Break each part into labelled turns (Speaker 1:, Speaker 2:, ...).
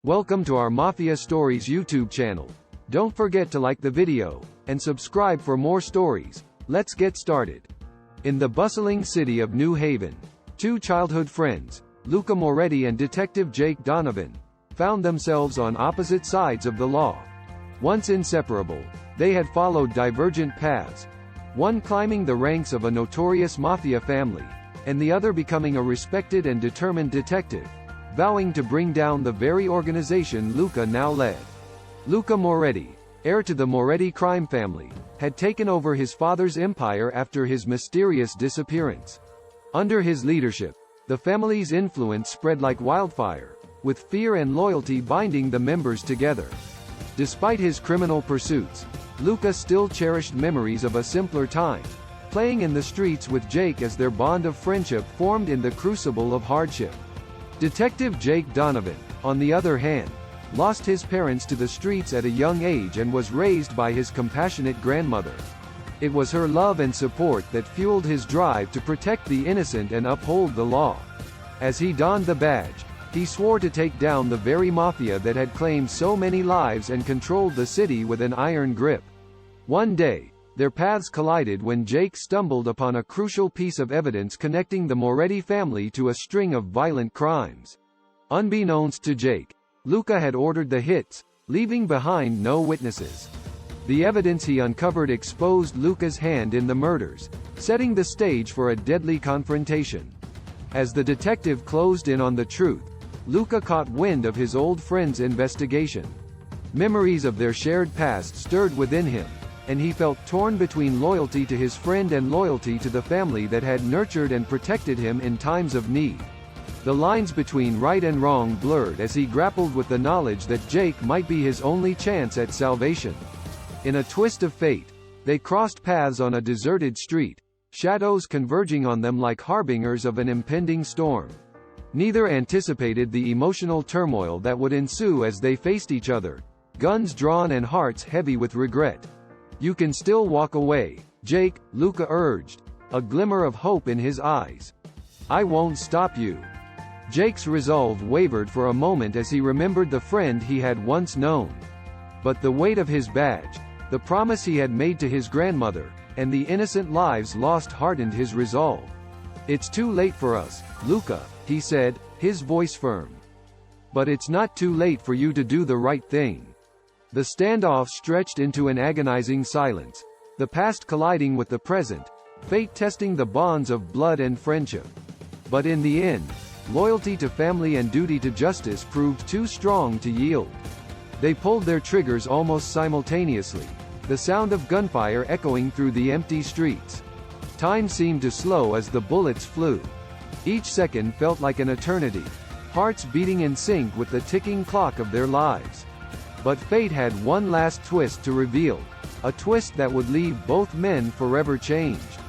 Speaker 1: Welcome to our Mafia Stories YouTube channel. Don't forget to like the video, and subscribe for more stories. Let's get started. In the bustling city of New Haven, two childhood friends, Luca Moretti and Detective Jake Donovan, found themselves on opposite sides of the law. Once inseparable, they had followed divergent paths, one climbing the ranks of a notorious Mafia family, and the other becoming a respected and determined detective, vowing to bring down the very organization Luca now led. Luca Moretti, heir to the Moretti crime family, had taken over his father's empire after his mysterious disappearance. Under his leadership, the family's influence spread like wildfire, with fear and loyalty binding the members together. Despite his criminal pursuits, Luca still cherished memories of a simpler time, playing in the streets with Jake as their bond of friendship formed in the crucible of hardship. Detective Jake Donovan, on the other hand, lost his parents to the streets at a young age and was raised by his compassionate grandmother. It was her love and support that fueled his drive to protect the innocent and uphold the law. As he donned the badge, he swore to take down the very mafia that had claimed so many lives and controlled the city with an iron grip. One day, their paths collided when Jake stumbled upon a crucial piece of evidence connecting the Moretti family to a string of violent crimes. Unbeknownst to Jake, Luca had ordered the hits, leaving behind no witnesses. The evidence he uncovered exposed Luca's hand in the murders, setting the stage for a deadly confrontation. As the detective closed in on the truth, Luca caught wind of his old friend's investigation. Memories of their shared past stirred within him, and he felt torn between loyalty to his friend and loyalty to the family that had nurtured and protected him in times of need. The lines between right and wrong blurred as he grappled with the knowledge that Jake might be his only chance at salvation. In a twist of fate, they crossed paths on a deserted street, shadows converging on them like harbingers of an impending storm. Neither anticipated the emotional turmoil that would ensue as they faced each other, guns drawn and hearts heavy with regret. "You can still walk away, Jake," Luca urged, a glimmer of hope in his eyes. "I won't stop you." Jake's resolve wavered for a moment as he remembered the friend he had once known. But the weight of his badge, the promise he had made to his grandmother, and the innocent lives lost hardened his resolve. "It's too late for us, Luca," he said, his voice firm. "But it's not too late for you to do the right thing." The standoff stretched into an agonizing silence, the past colliding with the present, fate testing the bonds of blood and friendship. But in the end, loyalty to family and duty to justice proved too strong to yield. They pulled their triggers almost simultaneously, the sound of gunfire echoing through the empty streets. Time seemed to slow as the bullets flew. Each second felt like an eternity, hearts beating in sync with the ticking clock of their lives. But fate had one last twist to reveal, a twist that would leave both men forever changed.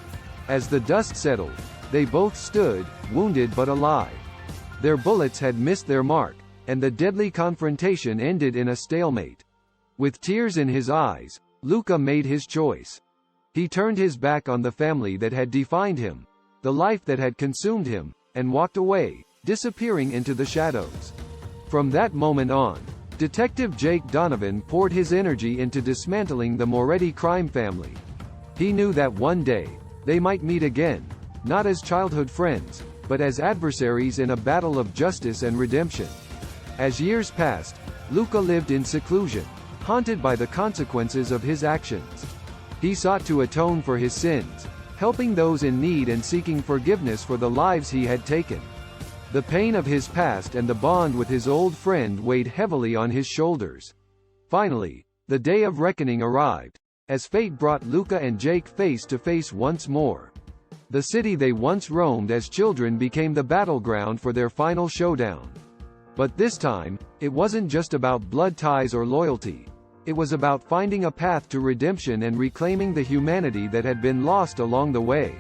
Speaker 1: As the dust settled, they both stood, wounded but alive. Their bullets had missed their mark, and the deadly confrontation ended in a stalemate. With tears in his eyes, Luca made his choice. He turned his back on the family that had defined him, the life that had consumed him, and walked away, disappearing into the shadows. From that moment on, Detective Jake Donovan poured his energy into dismantling the Moretti crime family. He knew that one day, they might meet again, not as childhood friends, but as adversaries in a battle of justice and redemption. As years passed, Luca lived in seclusion, haunted by the consequences of his actions. He sought to atone for his sins, helping those in need and seeking forgiveness for the lives he had taken. The pain of his past and the bond with his old friend weighed heavily on his shoulders. Finally, the day of reckoning arrived, as fate brought Luca and Jake face to face once more. The city they once roamed as children became the battleground for their final showdown. But this time, it wasn't just about blood ties or loyalty. It was about finding a path to redemption and reclaiming the humanity that had been lost along the way.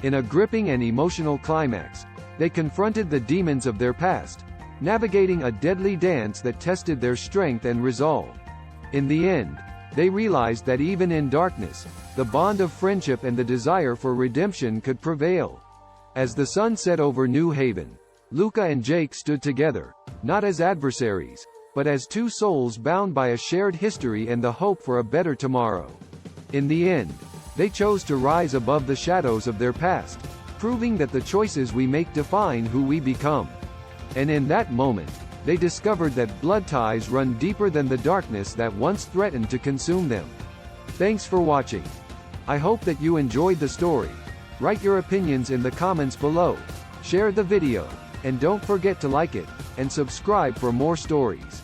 Speaker 1: In a gripping and emotional climax, they confronted the demons of their past, navigating a deadly dance that tested their strength and resolve. In the end, they realized that even in darkness, the bond of friendship and the desire for redemption could prevail. As the sun set over New Haven, Luca and Jake stood together, not as adversaries, but as two souls bound by a shared history and the hope for a better tomorrow. In the end, they chose to rise above the shadows of their past, proving that the choices we make define who we become. And in that moment, they discovered that blood ties run deeper than the darkness that once threatened to consume them. Thanks for watching. I hope that you enjoyed the story. Write your opinions in the comments below, share the video, and don't forget to like it, and subscribe for more stories.